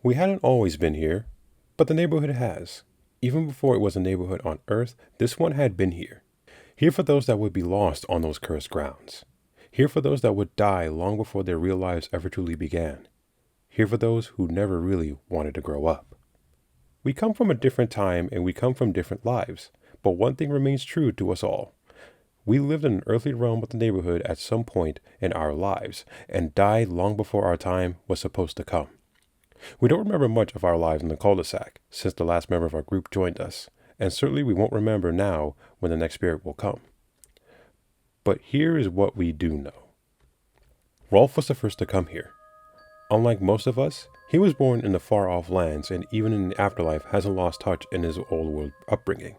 We hadn't always been here, but the neighborhood has. Even before it was a neighborhood on Earth, this one had been here. Here for those that would be lost on those cursed grounds. Here for those that would die long before their real lives ever truly began. Here for those who never really wanted to grow up. We come from a different time and we come from different lives, but one thing remains true to us all. We lived in an earthly realm of the neighborhood at some point in our lives and died long before our time was supposed to come. We don't remember much of our lives in the Cul De Sac since the last member of our group joined us, and certainly we won't remember now when the next spirit will come. But here is what we do know. Rolf was the first to come here. Unlike most of us, he was born in the far-off lands and even in the afterlife hasn't lost touch in his old world upbringing.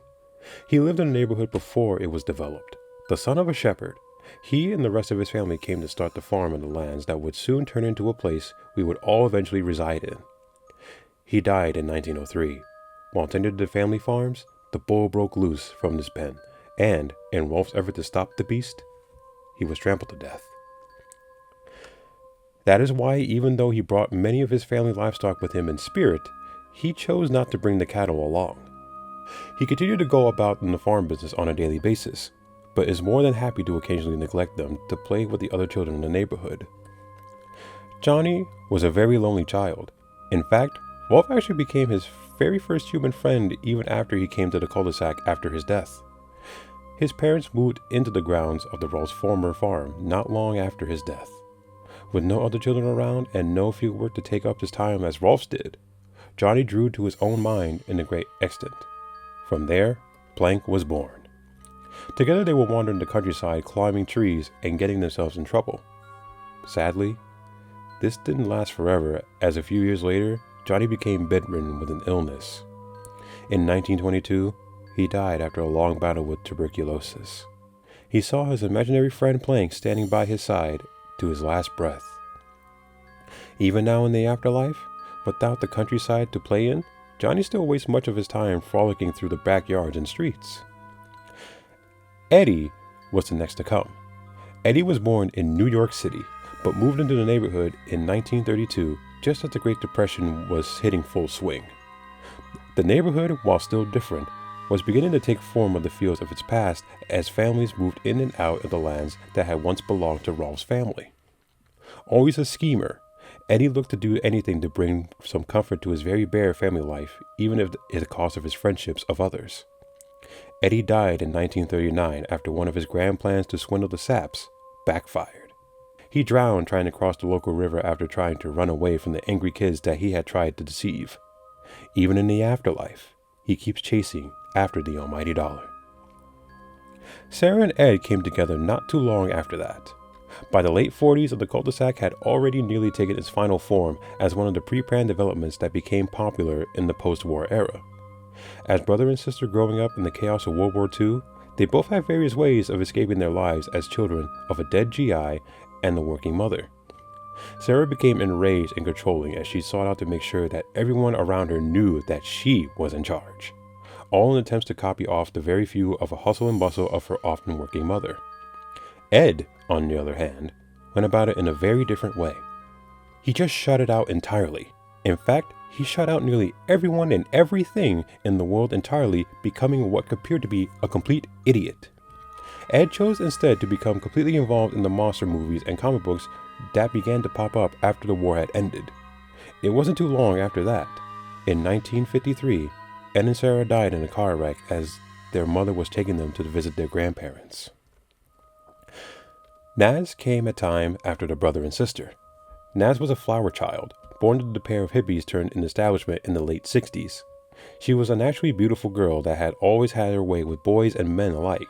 He lived in a neighborhood before it was developed. The son of a shepherd, he and the rest of his family came to start the farm on the lands that would soon turn into a place we would all eventually reside in. He died in 1903. While tending to the family farms, the bull broke loose from his pen, and, in Rolf's effort to stop the beast, he was trampled to death. That is why, even though he brought many of his family livestock with him in spirit, he chose not to bring the cattle along. He continued to go about in the farm business on a daily basis, but is more than happy to occasionally neglect them to play with the other children in the neighborhood. Johnny was a very lonely child. In fact, Rolf actually became his very first human friend even after he came to the cul-de-sac after his death. His parents moved into the grounds of the Rolf's former farm not long after his death. With no other children around and no field work to take up his time as Rolf's did, Johnny drew to his own mind in a great extent. From there, Plank was born. Together they would wander in the countryside, climbing trees and getting themselves in trouble. Sadly, this didn't last forever, as a few years later, Johnny became bedridden with an illness. In 1922, he died after a long battle with tuberculosis. He saw his imaginary friend Plank standing by his side to his last breath. Even now in the afterlife, without the countryside to play in, Johnny still wastes much of his time frolicking through the backyards and streets. Eddie was the next to come. Eddie was born in New York City, but moved into the neighborhood in 1932 just as the Great Depression was hitting full swing. The neighborhood, while still different, was beginning to take form of the fields of its past as families moved in and out of the lands that had once belonged to Rolf's family. Always a schemer, Eddie looked to do anything to bring some comfort to his very bare family life, even if at the cost of his friendships of others. Eddie died in 1939 after one of his grand plans to swindle the saps backfired. He drowned trying to cross the local river after trying to run away from the angry kids that he had tried to deceive. Even in the afterlife, he keeps chasing after the almighty dollar. Sarah and Ed came together not too long after that. By the late 40s, the cul-de-sac had already nearly taken its final form as one of the pre-planned developments that became popular in the post-war era. As brother and sister growing up in the chaos of World War II, they both had various ways of escaping their lives as children of a dead GI and the working mother. Sarah became enraged and controlling as she sought out to make sure that everyone around her knew that she was in charge, all in attempts to copy off the very few of a hustle and bustle of her often working mother. Ed, on the other hand, went about it in a very different way. He just shut it out entirely. In fact, he shut out nearly everyone and everything in the world entirely, becoming what appeared to be a complete idiot. Ed chose instead to become completely involved in the monster movies and comic books that began to pop up after the war had ended. It wasn't too long after that. In 1953, Ed and Sarah died in a car wreck as their mother was taking them to visit their grandparents. Naz came a time after the brother and sister. Naz was a flower child, born to the pair of hippies turned an establishment in the late 60s. She was a naturally beautiful girl that had always had her way with boys and men alike.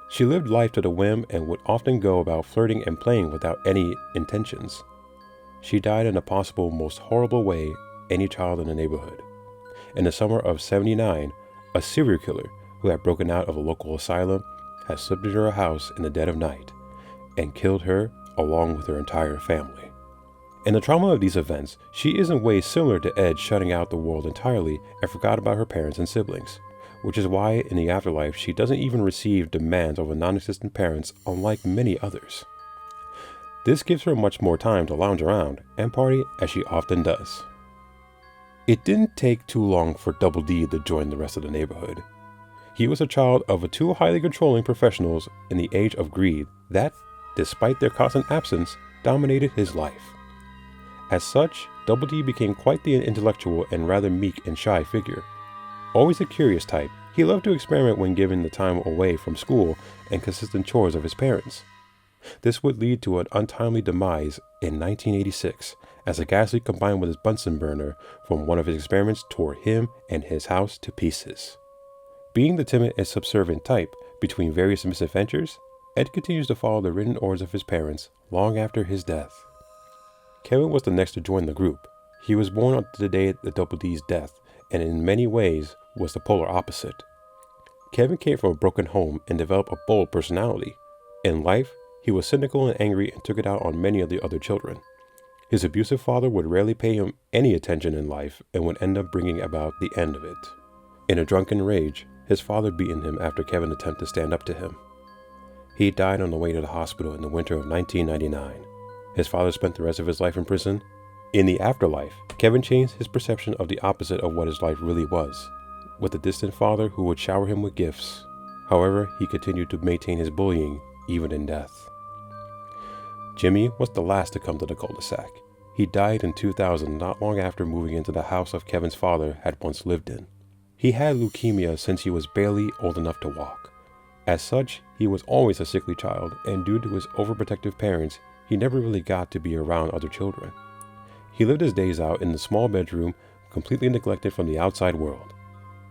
She lived life to the whim and would often go about flirting and playing without any intentions. She died in a possible most horrible way any child in the neighborhood. In the summer of '79, a serial killer who had broken out of a local asylum had slipped into her house in the dead of night and killed her along with her entire family. In the trauma of these events, she is in ways similar to Ed shutting out the world entirely and forgot about her parents and siblings, which is why in the afterlife she doesn't even receive demands of non-existent parents unlike many others. This gives her much more time to lounge around and party as she often does. It didn't take too long for Double D to join the rest of the neighborhood. He was a child of two highly controlling professionals in the age of greed that, despite their constant absence, dominated his life. As such, Double D became quite the intellectual and rather meek and shy figure. Always a curious type, he loved to experiment when given the time away from school and consistent chores of his parents. This would lead to an untimely demise in 1986, as a gas leak combined with his Bunsen burner from one of his experiments tore him and his house to pieces. Being the timid and subservient type between various misadventures, Ed continues to follow the written orders of his parents long after his death. Kevin was the next to join the group. He was born on the day of Double D's death, and in many ways was the polar opposite. Kevin came from a broken home and developed a bold personality. In life, he was cynical and angry and took it out on many of the other children. His abusive father would rarely pay him any attention in life and would end up bringing about the end of it. In a drunken rage, his father beaten him after Kevin attempted to stand up to him. He died on the way to the hospital in the winter of 1999. His father spent the rest of his life in prison. In the afterlife, Kevin changed his perception of the opposite of what his life really was, with a distant father who would shower him with gifts. However, he continued to maintain his bullying even in death. Jimmy was the last to come to the Cul De Sac. He died in 2000, not long after moving into the house of Kevin's father had once lived in. He had leukemia since he was barely old enough to walk. As such, he was always a sickly child, and due to his overprotective parents, he never really got to be around other children. He lived his days out in the small bedroom, completely neglected from the outside world.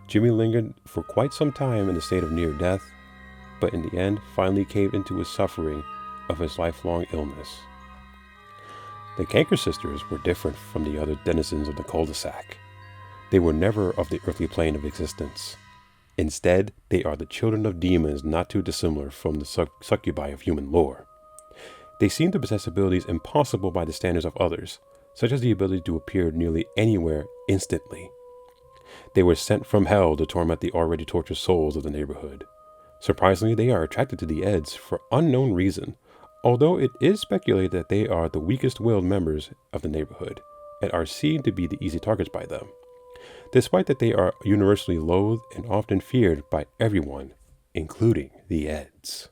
Jimmy lingered for quite some time in a state of near death, but in the end finally caved into his suffering of his lifelong illness. The Canker sisters were different from the other denizens of the Cul De Sac. They were never of the earthly plane of existence. Instead, they are the children of demons not too dissimilar from the succubi of human lore. They seem to possess abilities impossible by the standards of others, such as the ability to appear nearly anywhere instantly. They were sent from hell to torment the already tortured souls of the neighborhood. Surprisingly, they are attracted to the Eds for unknown reason, although it is speculated that they are the weakest-willed members of the neighborhood and are seen to be the easy targets by them, despite that they are universally loathed and often feared by everyone, including the Eds.